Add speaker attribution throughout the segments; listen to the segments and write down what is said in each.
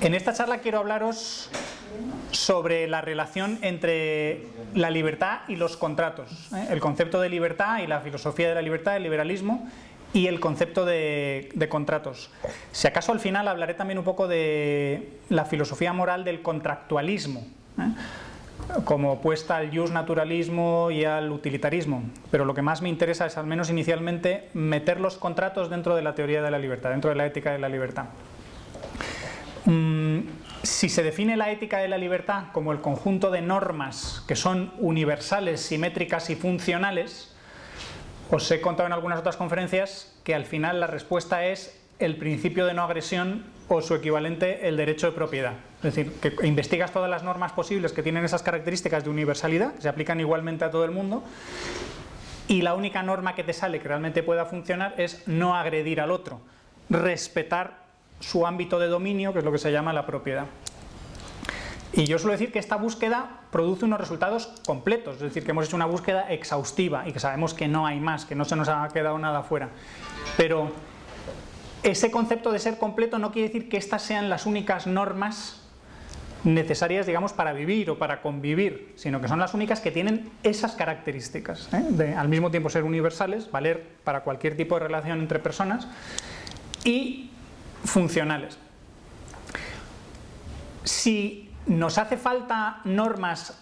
Speaker 1: En esta charla quiero hablaros sobre la relación entre la libertad y los contratos, el concepto de libertad y la filosofía de la libertad, el liberalismo y el concepto de contratos. Si acaso al final hablaré también un poco de la filosofía moral del contractualismo, como opuesta al justnaturalismo y al utilitarismo, pero lo que más me interesa es, al menos inicialmente, meter los contratos dentro de la teoría de la libertad, dentro de la ética de la libertad. Si se define la ética de la libertad como el conjunto de normas que son universales, simétricas y funcionales, os he contado en algunas otras conferencias que al final la respuesta es el principio de no agresión o su equivalente, el derecho de propiedad. Es decir, que investigas todas las normas posibles que tienen esas características de universalidad, que se aplican igualmente a todo el mundo, y la única norma que te sale que realmente pueda funcionar es no agredir al otro, respetar su ámbito de dominio, que es lo que se llama la propiedad. Y yo suelo decir que esta búsqueda produce unos resultados completos, es decir, que hemos hecho una búsqueda exhaustiva y que sabemos que no hay más, que no se nos ha quedado nada fuera. Pero ese concepto de ser completo no quiere decir que estas sean las únicas normas necesarias, digamos, para vivir o para convivir, sino que son las únicas que tienen esas características, de al mismo tiempo ser universales, valer para cualquier tipo de relación entre personas, y funcionales. Si nos hace falta normas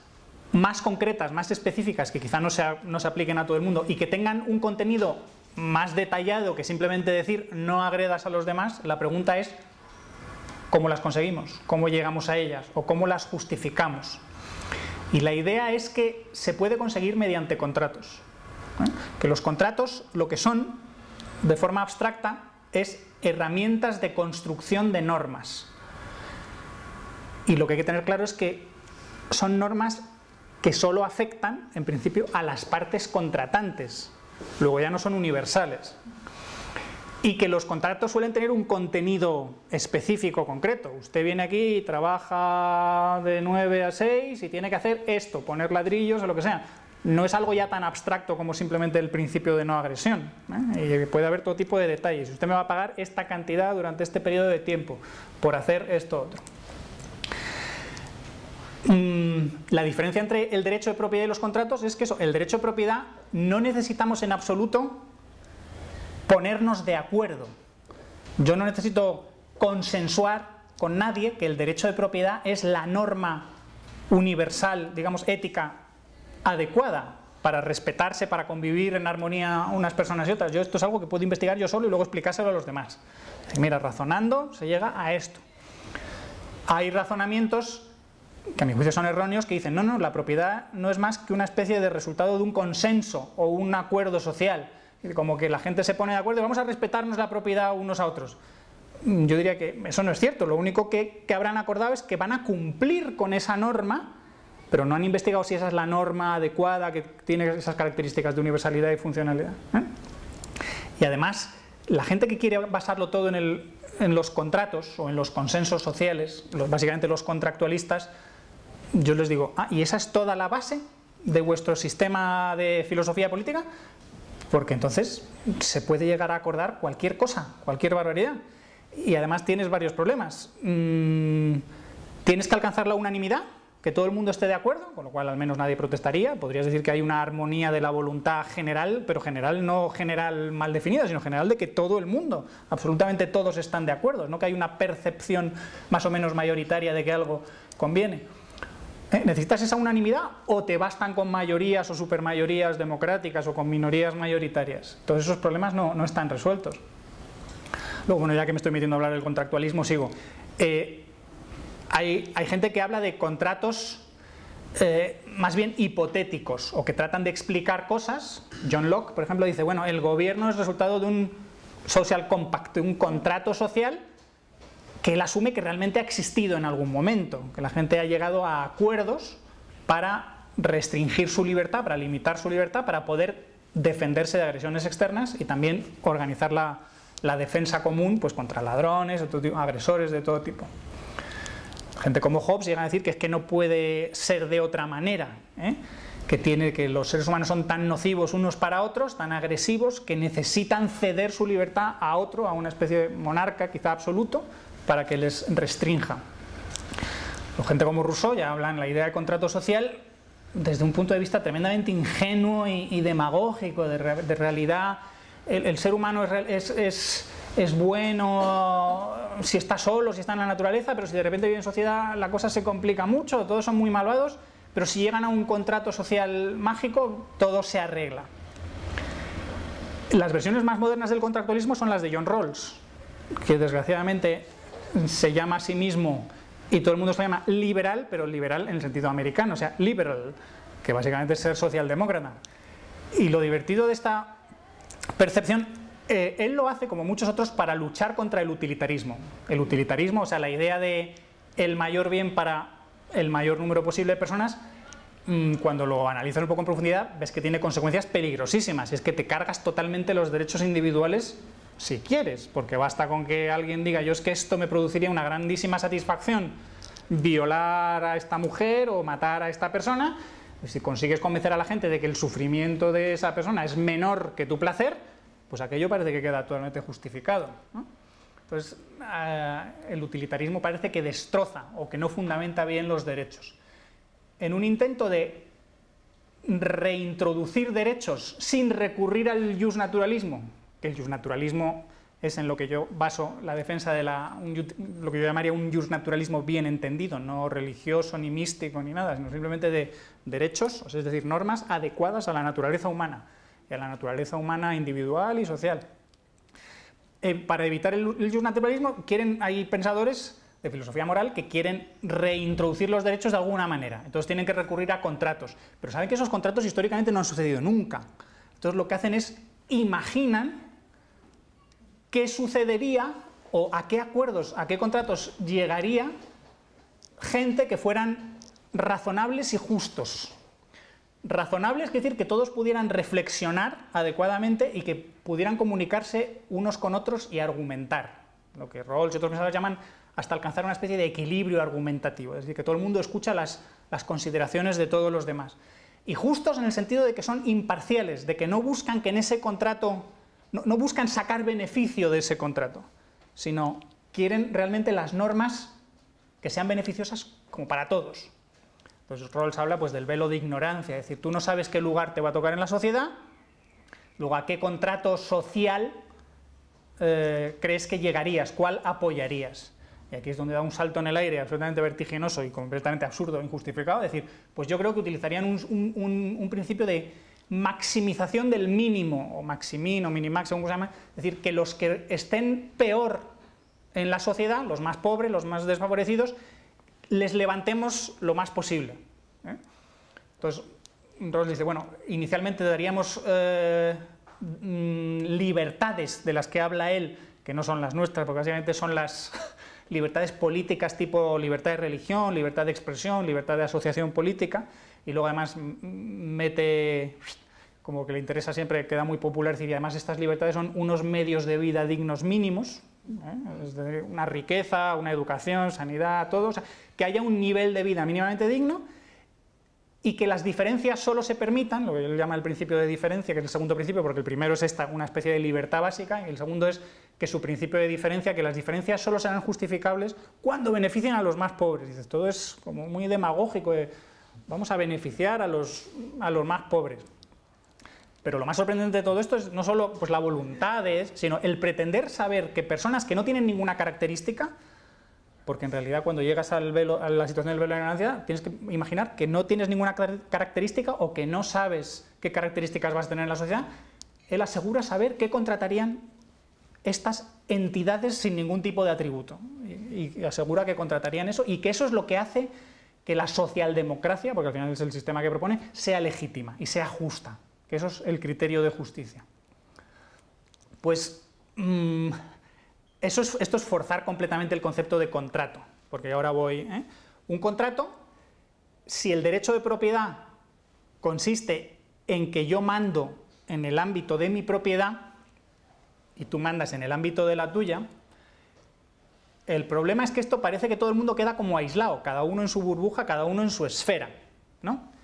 Speaker 1: más concretas, más específicas, que quizá no se apliquen a todo el mundo y que tengan un contenido más detallado que simplemente decir no agredas a los demás, la pregunta es ¿cómo las conseguimos? ¿Cómo llegamos a ellas? ¿O cómo las justificamos? Y la idea es que se puede conseguir mediante contratos. Que los contratos lo que son, de forma abstracta, es herramientas de construcción de normas. Y lo que hay que tener claro es que son normas que solo afectan, en principio, a las partes contratantes. Luego ya no son universales. Y que los contratos suelen tener un contenido específico, concreto. Usted viene aquí y trabaja de 9 a 6 y tiene que hacer esto, poner ladrillos o lo que sea. No es algo ya tan abstracto como simplemente el principio de no agresión, y puede haber todo tipo de detalles. Usted me va a pagar esta cantidad durante este periodo de tiempo por hacer esto otro. La diferencia entre el derecho de propiedad y los contratos es que el derecho de propiedad no necesitamos en absoluto ponernos de acuerdo. Yo no necesito consensuar con nadie que el derecho de propiedad es la norma universal, digamos, ética adecuada para respetarse, para convivir en armonía unas personas y otras. Esto es algo que puedo investigar yo solo y luego explicárselo a los demás. Mira, razonando se llega a esto. Hay razonamientos que a mi juicio son erróneos, que dicen no, la propiedad no es más que una especie de resultado de un consenso o un acuerdo social, como que la gente se pone de acuerdo y vamos a respetarnos la propiedad unos a otros. Yo diría que eso no es cierto. Lo único que habrán acordado es que van a cumplir con esa norma, pero no han investigado si esa es la norma adecuada, que tiene esas características de universalidad y funcionalidad. Y además, la gente que quiere basarlo todo en los contratos o en los consensos sociales, básicamente los contractualistas, yo les digo, ¿y esa es toda la base de vuestro sistema de filosofía política? Porque entonces se puede llegar a acordar cualquier cosa, cualquier barbaridad. Y además tienes varios problemas. Tienes que alcanzar la unanimidad, que todo el mundo esté de acuerdo, con lo cual al menos nadie protestaría. Podrías decir que hay una armonía de la voluntad general, pero general no general mal definida, sino general de que todo el mundo, absolutamente todos están de acuerdo, no que hay una percepción más o menos mayoritaria de que algo conviene. ¿Necesitas esa unanimidad o te bastan con mayorías o supermayorías democráticas o con minorías mayoritarias? Todos esos problemas no están resueltos. Luego, bueno, ya que me estoy metiendo a hablar del contractualismo, sigo. Hay gente que habla de contratos más bien hipotéticos o que tratan de explicar cosas. John Locke, por ejemplo, dice, bueno, el gobierno es resultado de un social compact, de un contrato social que él asume que realmente ha existido en algún momento, que la gente ha llegado a acuerdos para restringir su libertad, para limitar su libertad, para poder defenderse de agresiones externas y también organizar la defensa común, pues contra ladrones, agresores de todo tipo. Gente como Hobbes llega a decir que es que no puede ser de otra manera, que los seres humanos son tan nocivos unos para otros, tan agresivos, que necesitan ceder su libertad a otro, a una especie de monarca quizá absoluto, para que les restrinja. Gente como Rousseau ya hablan la idea de contrato social desde un punto de vista tremendamente ingenuo y demagógico, de realidad. El ser humano es bueno si está solo, si está en la naturaleza, pero si de repente vive en sociedad la cosa se complica mucho, todos son muy malvados, pero si llegan a un contrato social mágico, todo se arregla. Las versiones más modernas del contractualismo son las de John Rawls, que desgraciadamente se llama a sí mismo, y todo el mundo se llama liberal, pero liberal en el sentido americano, o sea, liberal, que básicamente es ser socialdemócrata. Y lo divertido de esta percepción, él lo hace, como muchos otros, para luchar contra el utilitarismo. El utilitarismo, o sea, la idea de el mayor bien para el mayor número posible de personas, cuando lo analizas un poco en profundidad, ves que tiene consecuencias peligrosísimas. Es que te cargas totalmente los derechos individuales si quieres, porque basta con que alguien diga, yo es que esto me produciría una grandísima satisfacción, violar a esta mujer o matar a esta persona. Si consigues convencer a la gente de que el sufrimiento de esa persona es menor que tu placer, pues aquello parece que queda totalmente justificado, ¿no? Entonces, el utilitarismo parece que destroza o que no fundamenta bien los derechos. En un intento de reintroducir derechos sin recurrir al justnaturalismo, que el justnaturalismo es en lo que yo baso la defensa de lo que yo llamaría un justnaturalismo bien entendido, no religioso, ni místico, ni nada, sino simplemente de derechos, es decir, normas adecuadas a la naturaleza humana, y a la naturaleza humana individual y social. Para evitar el justnaturalismo, hay pensadores de filosofía moral que quieren reintroducir los derechos de alguna manera, entonces tienen que recurrir a contratos, pero saben que esos contratos históricamente no han sucedido nunca. Entonces lo que hacen es imaginan qué sucedería o a qué acuerdos, a qué contratos llegaría gente que fueran razonables y justos. Razonables quiere decir que todos pudieran reflexionar adecuadamente y que pudieran comunicarse unos con otros y argumentar, lo que Rawls y otros pensadores llaman hasta alcanzar una especie de equilibrio argumentativo, es decir, que todo el mundo escucha las consideraciones de todos los demás. Y justos en el sentido de que son imparciales, de que no buscan que en ese contrato, no buscan sacar beneficio de ese contrato, sino quieren realmente las normas que sean beneficiosas como para todos. Entonces Rawls habla pues del velo de ignorancia, es decir, tú no sabes qué lugar te va a tocar en la sociedad, luego a qué contrato social crees que llegarías, cuál apoyarías. Y aquí es donde da un salto en el aire absolutamente vertiginoso y completamente absurdo, injustificado, es decir, pues yo creo que utilizarían un principio de maximización del mínimo, o maximin o minimax, según se llama, es decir, que los que estén peor en la sociedad, los más pobres, los más desfavorecidos, les levantemos lo más posible. Entonces, Rawls dice, bueno, inicialmente daríamos libertades de las que habla él, que no son las nuestras, porque básicamente son las libertades políticas tipo libertad de religión, libertad de expresión, libertad de asociación política, y luego además mete, como que le interesa siempre, queda muy popular decir, y además estas libertades son unos medios de vida dignos mínimos, es decir, una riqueza, una educación, sanidad, todo, o sea, que haya un nivel de vida mínimamente digno y que las diferencias solo se permitan, lo que él llama el principio de diferencia, que es el segundo principio, porque el primero es una especie de libertad básica, y el segundo es que su principio de diferencia, que las diferencias solo serán justificables cuando beneficien a los más pobres. Dices, todo es como muy demagógico, vamos a beneficiar a los más pobres. Pero lo más sorprendente de todo esto es no solo pues, la voluntad, sino el pretender saber que personas que no tienen ninguna característica, porque en realidad cuando llegas a la situación del velo de la ignorancia, tienes que imaginar que no tienes ninguna característica o que no sabes qué características vas a tener en la sociedad, él asegura saber qué contratarían estas entidades sin ningún tipo de atributo. Y asegura que contratarían eso y que eso es lo que hace que la socialdemocracia, porque al final es el sistema que propone, sea legítima y sea justa. Que eso es el criterio de justicia. Pues esto es forzar completamente el concepto de contrato, porque ahora voy... Un contrato, si el derecho de propiedad consiste en que yo mando en el ámbito de mi propiedad y tú mandas en el ámbito de la tuya, el problema es que esto parece que todo el mundo queda como aislado, cada uno en su burbuja, cada uno en su esfera, ¿no?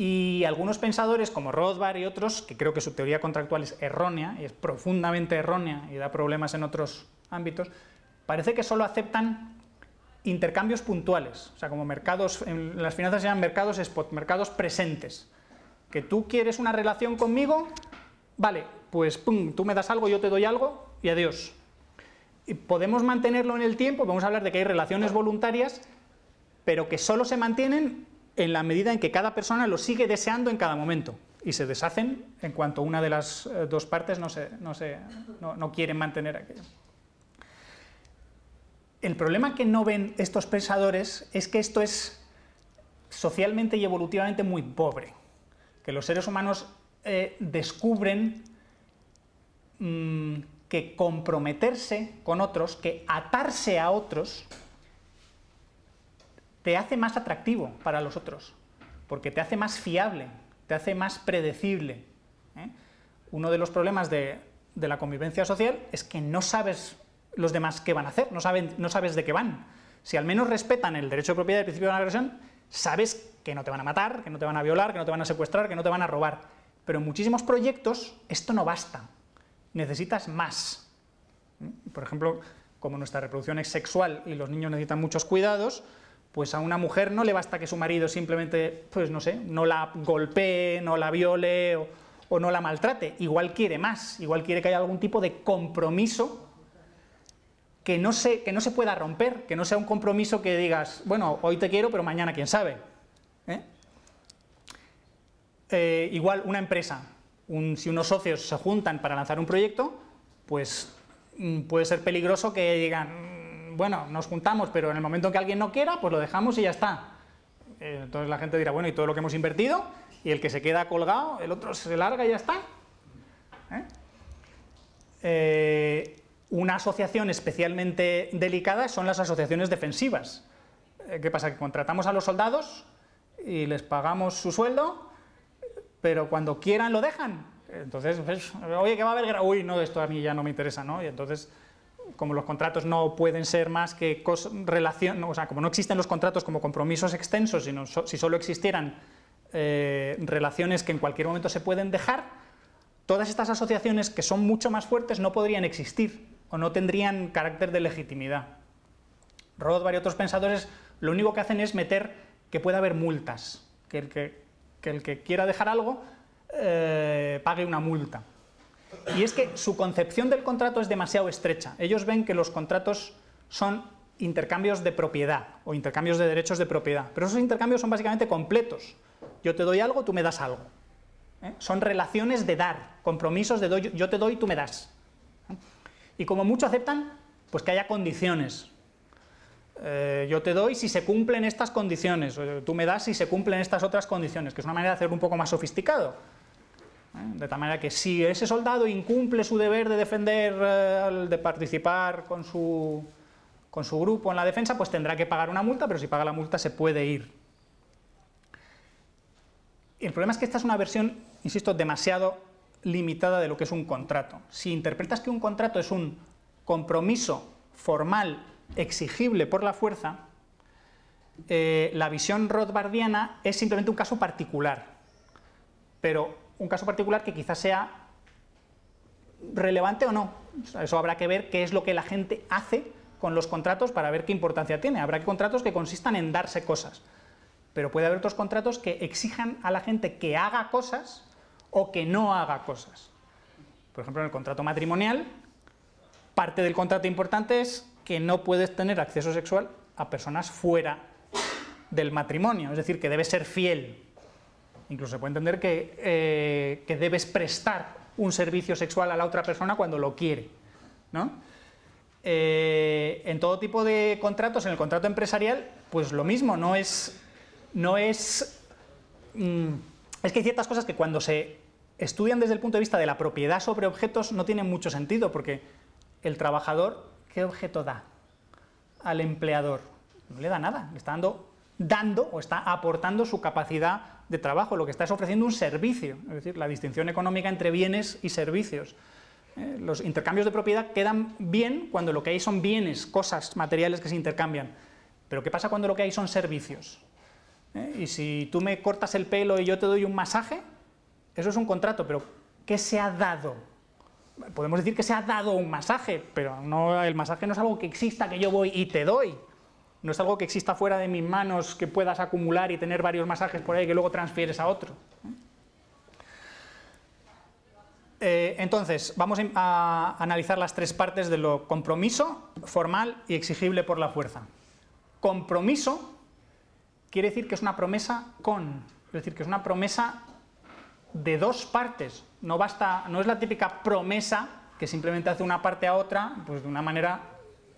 Speaker 1: Y algunos pensadores como Rothbard y otros, que creo que su teoría contractual es errónea, y es profundamente errónea y da problemas en otros ámbitos, parece que solo aceptan intercambios puntuales, o sea, como mercados, en las finanzas se llaman mercados spot, mercados presentes, que tú quieres una relación conmigo, vale, pues pum, tú me das algo, yo te doy algo y adiós. Y podemos mantenerlo en el tiempo, podemos hablar de que hay relaciones voluntarias, pero que solo se mantienen en la medida en que cada persona lo sigue deseando en cada momento y se deshacen en cuanto una de las dos partes no quieren mantener aquello. El problema que no ven estos pensadores es que esto es socialmente y evolutivamente muy pobre, que los seres humanos descubren que comprometerse con otros, que atarse a otros, te hace más atractivo para los otros, porque te hace más fiable, te hace más predecible. Uno de los problemas de la convivencia social es que no sabes los demás qué van a hacer, no sabes de qué van. Si al menos respetan el derecho de propiedad y el principio de la agresión, sabes que no te van a matar, que no te van a violar, que no te van a secuestrar, que no te van a robar. Pero en muchísimos proyectos esto no basta, necesitas más. Por ejemplo, como nuestra reproducción es sexual y los niños necesitan muchos cuidados, pues a una mujer no le basta que su marido simplemente, pues no sé, no la golpee, no la viole o no la maltrate. Igual quiere más, igual quiere que haya algún tipo de compromiso que no se pueda romper, que no sea un compromiso que digas, bueno, hoy te quiero, pero mañana quién sabe. Igual una empresa, si unos socios se juntan para lanzar un proyecto, pues puede ser peligroso que digan, bueno, nos juntamos, pero en el momento en que alguien no quiera, pues lo dejamos y ya está. Entonces la gente dirá, bueno, y todo lo que hemos invertido, y el que se queda colgado, el otro se larga y ya está. Una asociación especialmente delicada son las asociaciones defensivas. ¿Qué pasa? Que contratamos a los soldados y les pagamos su sueldo, pero cuando quieran lo dejan. Entonces, pues, oye, que va a haber guerra. Uy, no, esto a mí ya no me interesa, ¿no? Y entonces, como los contratos no pueden ser más que o sea, como no existen los contratos como compromisos extensos, sino si solo existieran relaciones que en cualquier momento se pueden dejar, todas estas asociaciones que son mucho más fuertes no podrían existir o no tendrían carácter de legitimidad. Rothbard y otros pensadores lo único que hacen es meter que pueda haber multas, que el que quiera dejar algo pague una multa. Y es que su concepción del contrato es demasiado estrecha. Ellos ven que los contratos son intercambios de propiedad o intercambios de derechos de propiedad, pero esos intercambios son básicamente completos. Yo te doy algo, tú me das algo. Son relaciones de dar, compromisos de yo te doy, tú me das. Y como mucho aceptan, pues que haya condiciones. Yo te doy si se cumplen estas condiciones, tú me das si se cumplen estas otras condiciones, que es una manera de hacerlo un poco más sofisticado. De tal manera que si ese soldado incumple su deber de defender, de participar con su grupo en la defensa, pues tendrá que pagar una multa, pero si paga la multa se puede ir. El problema es que esta es una versión, insisto, demasiado limitada de lo que es un contrato. Si interpretas que un contrato es un compromiso formal exigible por la fuerza, la visión rothbardiana es simplemente un caso particular, pero un caso particular que quizás sea relevante o no. Eso habrá que ver qué es lo que la gente hace con los contratos para ver qué importancia tiene. Habrá contratos que consistan en darse cosas, pero puede haber otros contratos que exijan a la gente que haga cosas o que no haga cosas. Por ejemplo, en el contrato matrimonial, parte del contrato importante es que no puedes tener acceso sexual a personas fuera del matrimonio, es decir, que debes ser fiel. Incluso se puede entender que debes prestar un servicio sexual a la otra persona cuando lo quiere, ¿no? En todo tipo de contratos, en el contrato empresarial, pues lo mismo, es que hay ciertas cosas que cuando se estudian desde el punto de vista de la propiedad sobre objetos no tienen mucho sentido, porque el trabajador, ¿qué objeto da al empleador? No le da nada, le está dando o está aportando su capacidad de trabajo, lo que está es ofreciendo un servicio, es decir, la distinción económica entre bienes y servicios. Los intercambios de propiedad quedan bien cuando lo que hay son bienes, cosas materiales que se intercambian, pero ¿qué pasa cuando lo que hay son servicios? Y si tú me cortas el pelo y yo te doy un masaje, eso es un contrato, pero ¿qué se ha dado podemos decir que se ha dado un masaje, pero no, el masaje no es algo que exista, que yo voy y te doy. No es algo que exista fuera de mis manos, que puedas acumular y tener varios masajes por ahí que luego transfieres a otro. Entonces, vamos a analizar las tres partes de lo compromiso, formal y exigible por la fuerza. Compromiso quiere decir que es una promesa con, es decir, que es una promesa de dos partes. No basta, no es la típica promesa que simplemente hace una parte a otra, pues de una manera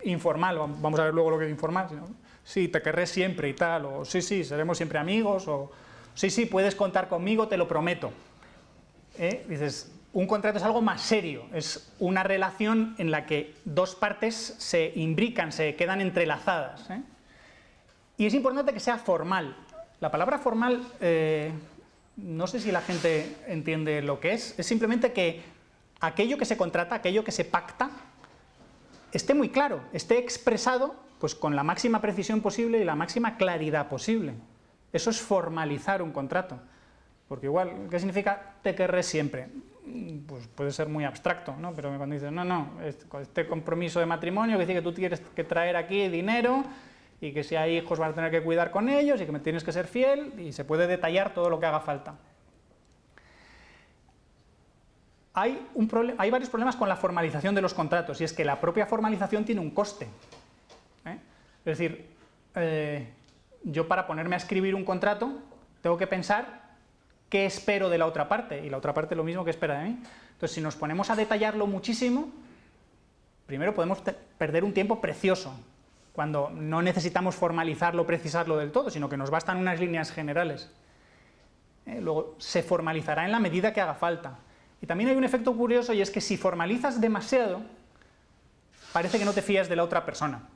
Speaker 1: informal. Vamos a ver luego lo que es informal. Sino, sí, te querré siempre y tal, o sí, sí, seremos siempre amigos, o sí, sí, puedes contar conmigo, te lo prometo. Dices, un contrato es algo más serio, es una relación en la que dos partes se imbrican, se quedan entrelazadas. Y es importante que sea formal. La palabra formal, no sé si la gente entiende lo que es simplemente que aquello que se contrata, aquello que se pacta, esté muy claro, esté expresado pues, con la máxima precisión posible y la máxima claridad posible. Eso es formalizar un contrato. Porque igual, ¿qué significa te querré siempre? Pues puede ser muy abstracto, ¿no? Pero cuando dices, no, este compromiso de matrimonio que dice que tú tienes que traer aquí dinero y que si hay hijos vas a tener que cuidar con ellos y que me tienes que ser fiel, y se puede detallar todo lo que haga falta. Hay varios problemas con la formalización de los contratos, y es que la propia formalización tiene un coste. Es decir, yo para ponerme a escribir un contrato tengo que pensar qué espero de la otra parte, y la otra parte lo mismo que espera de mí. Entonces, si nos ponemos a detallarlo muchísimo, primero podemos perder un tiempo precioso, cuando no necesitamos formalizarlo, precisarlo del todo, sino que nos bastan unas líneas generales. Luego, se formalizará en la medida que haga falta. Y también hay un efecto curioso, y es que si formalizas demasiado, parece que no te fías de la otra persona.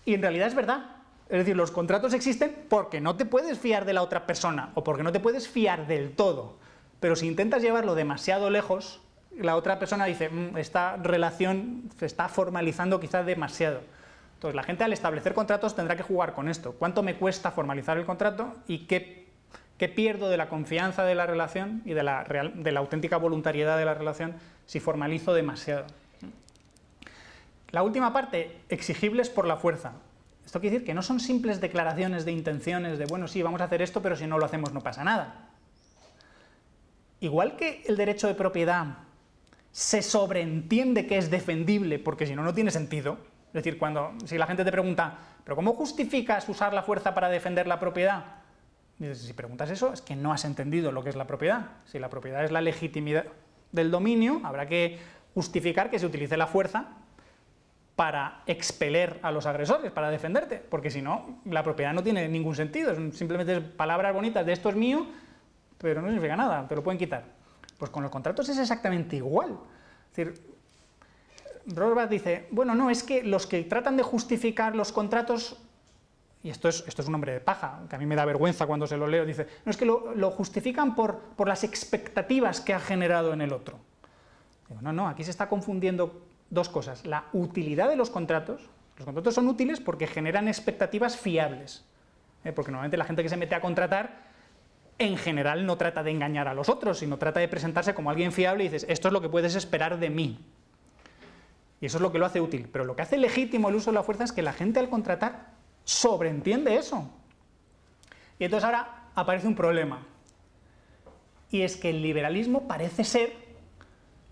Speaker 1: Y en realidad es verdad. Es decir, los contratos existen porque no te puedes fiar de la otra persona, o porque no te puedes fiar del todo. Pero si intentas llevarlo demasiado lejos, la otra persona dice, esta relación se está formalizando quizás demasiado. Entonces la gente al establecer contratos tendrá que jugar con esto. ¿Cuánto me cuesta formalizar el contrato y qué pierdo de la confianza de la relación y de la auténtica voluntariedad de la relación si formalizo demasiado? La última parte, exigibles por la fuerza. Esto quiere decir que no son simples declaraciones de intenciones de, bueno, sí, vamos a hacer esto, pero si no lo hacemos no pasa nada. Igual que el derecho de propiedad se sobreentiende que es defendible, porque si no, no tiene sentido. Es decir, si la gente te pregunta, ¿pero cómo justificas usar la fuerza para defender la propiedad? Dices, si preguntas eso, es que no has entendido lo que es la propiedad. Si la propiedad es la legitimidad del dominio, habrá que justificar que se utilice la fuerza para expeler a los agresores, para defenderte, porque si no, la propiedad no tiene ningún sentido, simplemente palabras bonitas de esto es mío, pero no significa nada, te lo pueden quitar. Pues con los contratos es exactamente igual. Es decir, Rothbard dice, bueno, no, es que los que tratan de justificar los contratos, y esto es un hombre de paja, que a mí me da vergüenza cuando se lo leo, dice, no, es que lo justifican por las expectativas que ha generado en el otro. Digo, no, aquí se está confundiendo dos cosas. La utilidad de los contratos son útiles porque generan expectativas fiables, porque normalmente la gente que se mete a contratar en general no trata de engañar a los otros, sino trata de presentarse como alguien fiable y dices, esto es lo que puedes esperar de mí. Y eso es lo que lo hace útil. Pero lo que hace legítimo el uso de la fuerza es que la gente al contratar sobreentiende eso. Y entonces ahora aparece un problema. Y es que el liberalismo parece ser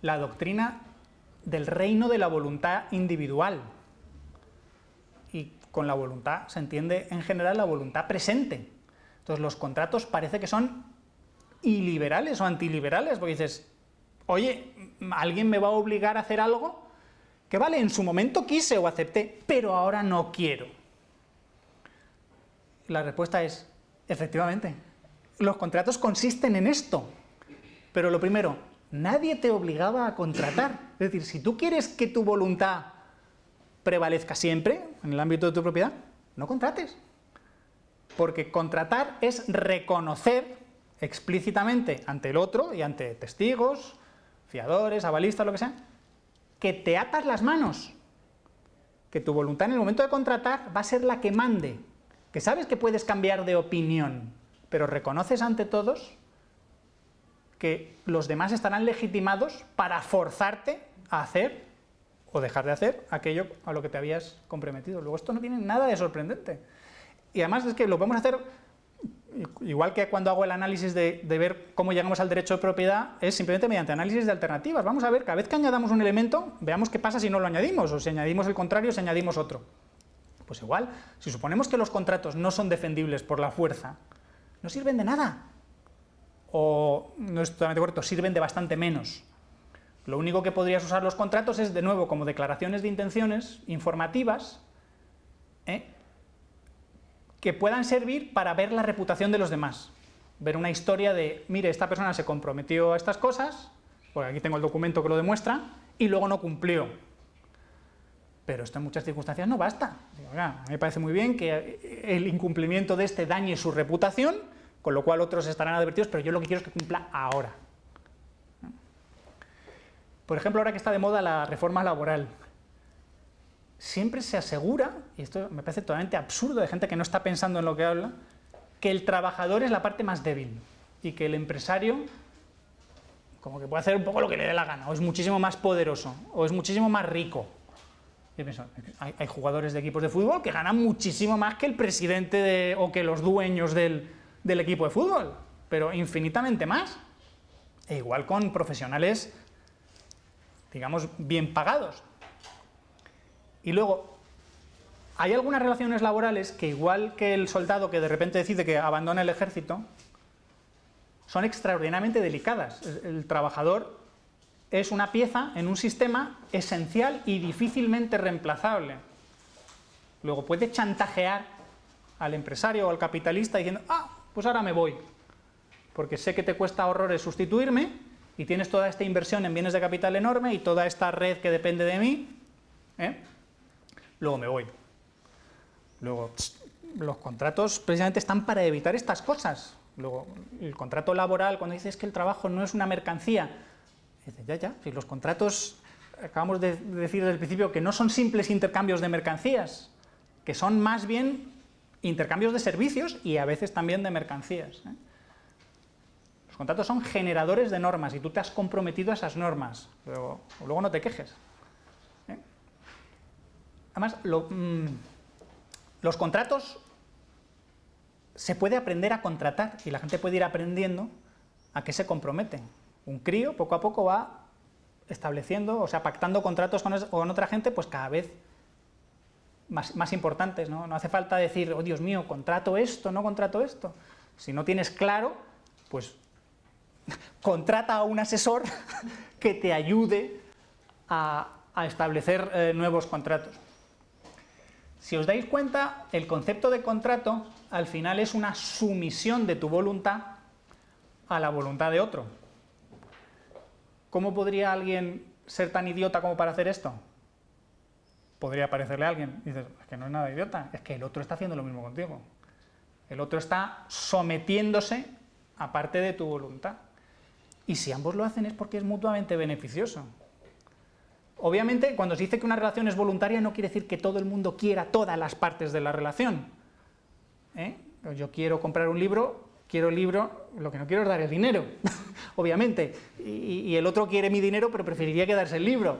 Speaker 1: la doctrina del reino de la voluntad individual. Y con la voluntad se entiende en general la voluntad presente. Entonces los contratos parece que son iliberales o antiliberales, porque dices, oye, ¿alguien me va a obligar a hacer algo que vale, en su momento quise o acepté, pero ahora no quiero? La respuesta es, efectivamente, los contratos consisten en esto. Pero lo primero, nadie te obligaba a contratar. Es decir, si tú quieres que tu voluntad prevalezca siempre en el ámbito de tu propiedad, no contrates. Porque contratar es reconocer explícitamente ante el otro y ante testigos, fiadores, avalistas, lo que sea, que te atas las manos, que tu voluntad en el momento de contratar va a ser la que mande, que sabes que puedes cambiar de opinión, pero reconoces ante todos que los demás estarán legitimados para forzarte a hacer o dejar de hacer aquello a lo que te habías comprometido. Luego esto no tiene nada de sorprendente. Y además es que lo podemos hacer, igual que cuando hago el análisis de ver cómo llegamos al derecho de propiedad, es simplemente mediante análisis de alternativas. Vamos a ver, cada vez que añadamos un elemento, veamos qué pasa si no lo añadimos, o si añadimos el contrario, o si añadimos otro. Pues igual, si suponemos que los contratos no son defendibles por la fuerza, no sirven de nada. O, no es totalmente correcto, sirven de bastante menos. Lo único que podrías usar los contratos es, de nuevo, como declaraciones de intenciones informativas, que puedan servir para ver la reputación de los demás. Ver una historia de, mire, esta persona se comprometió a estas cosas, porque aquí tengo el documento que lo demuestra, y luego no cumplió. Pero esto en muchas circunstancias no basta. A mí me parece muy bien que el incumplimiento de este dañe su reputación, con lo cual otros estarán advertidos, pero yo lo que quiero es que cumpla ahora. Por ejemplo, ahora que está de moda la reforma laboral, siempre se asegura, y esto me parece totalmente absurdo de gente que no está pensando en lo que habla, que el trabajador es la parte más débil y que el empresario como que puede hacer un poco lo que le dé la gana, o es muchísimo más poderoso, o es muchísimo más rico. Yo pienso, hay jugadores de equipos de fútbol que ganan muchísimo más que el presidente o que los dueños del equipo de fútbol, pero infinitamente más. E igual con profesionales, digamos, bien pagados. Y luego, hay algunas relaciones laborales que, igual que el soldado que de repente decide que abandona el ejército, son extraordinariamente delicadas. El trabajador es una pieza en un sistema esencial y difícilmente reemplazable. Luego puede chantajear al empresario o al capitalista diciendo, pues ahora me voy, porque sé que te cuesta horrores sustituirme y tienes toda esta inversión en bienes de capital enorme y toda esta red que depende de mí, luego me voy. Luego, los contratos precisamente están para evitar estas cosas. Luego, el contrato laboral, cuando dices que el trabajo no es una mercancía, dices, ya, si los contratos, acabamos de decir desde el principio que no son simples intercambios de mercancías, que son más bien intercambios de servicios y a veces también de mercancías. Los contratos son generadores de normas y tú te has comprometido a esas normas. Luego no te quejes. Además, los contratos se puede aprender a contratar y la gente puede ir aprendiendo a qué se comprometen. Un crío poco a poco va estableciendo, o sea, pactando contratos con otra gente, pues cada vez más importantes, ¿no? No hace falta decir, oh Dios mío, contrato esto, no contrato esto. Si no tienes claro, pues contrata a un asesor que te ayude a establecer nuevos contratos. Si os dais cuenta, el concepto de contrato al final es una sumisión de tu voluntad a la voluntad de otro. ¿Cómo podría alguien ser tan idiota como para hacer esto? Podría parecerle a alguien, y dices, es que no es nada idiota, es que el otro está haciendo lo mismo contigo. El otro está sometiéndose a parte de tu voluntad. Y si ambos lo hacen es porque es mutuamente beneficioso. Obviamente, cuando se dice que una relación es voluntaria, no quiere decir que todo el mundo quiera todas las partes de la relación. Yo quiero comprar un libro, quiero el libro, lo que no quiero es dar el dinero, obviamente. Y el otro quiere mi dinero, pero preferiría quedarse el libro.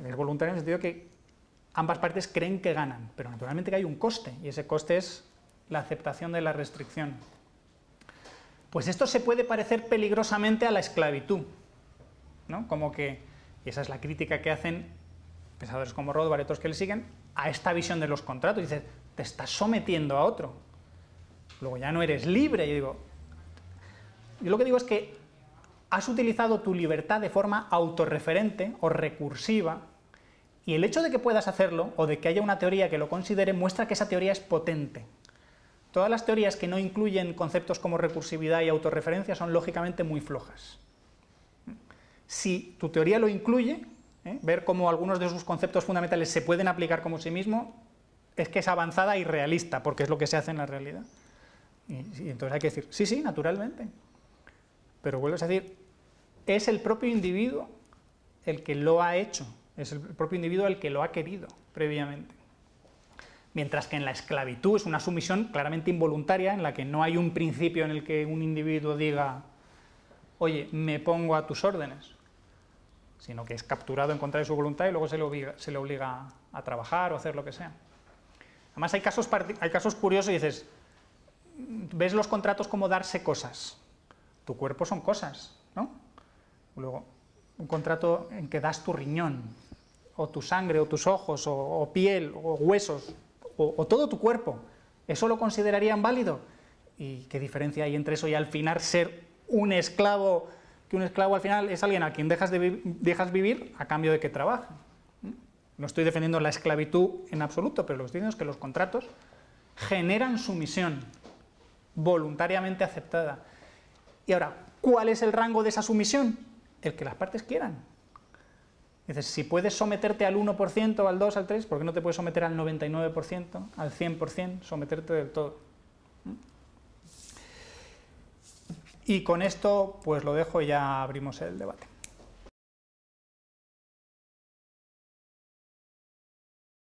Speaker 1: Es voluntario en el sentido que ambas partes creen que ganan, pero naturalmente que hay un coste, y ese coste es la aceptación de la restricción. Pues esto se puede parecer peligrosamente a la esclavitud, ¿no? Como que, y esa es la crítica que hacen pensadores como Rothbard y otros que le siguen, a esta visión de los contratos. Dices, te estás sometiendo a otro, luego ya no eres libre. Yo lo que digo es que has utilizado tu libertad de forma autorreferente o recursiva, y el hecho de que puedas hacerlo, o de que haya una teoría que lo considere, muestra que esa teoría es potente. Todas las teorías que no incluyen conceptos como recursividad y autorreferencia son lógicamente muy flojas. Si tu teoría lo incluye, ver cómo algunos de sus conceptos fundamentales se pueden aplicar como sí mismo, es que es avanzada y realista, porque es lo que se hace en la realidad. Y entonces hay que decir, sí, naturalmente. Pero vuelves a decir, es el propio individuo el que lo ha hecho, es el propio individuo el que lo ha querido previamente. Mientras que en la esclavitud es una sumisión claramente involuntaria, en la que no hay un principio en el que un individuo diga, oye, me pongo a tus órdenes, sino que es capturado en contra de su voluntad y luego se le obliga a trabajar o hacer lo que sea. Además hay casos curiosos y dices, ves los contratos como darse cosas. Tu cuerpo son cosas, ¿no? Luego, un contrato en que das tu riñón, o tu sangre, o tus ojos, o piel, o huesos, o todo tu cuerpo, ¿eso lo considerarían válido? ¿Y qué diferencia hay entre eso y al final ser un esclavo, que un esclavo al final es alguien a quien dejas vivir a cambio de que trabaje? No estoy defendiendo la esclavitud en absoluto, pero lo que estoy diciendo es que los contratos generan sumisión voluntariamente aceptada. Y ahora, ¿cuál es el rango de esa sumisión? El que las partes quieran. Dices, si puedes someterte al 1%, al 2%, al 3%, ¿por qué no te puedes someter al 99%, al 100%, someterte del todo? Y con esto pues lo dejo y ya abrimos el debate.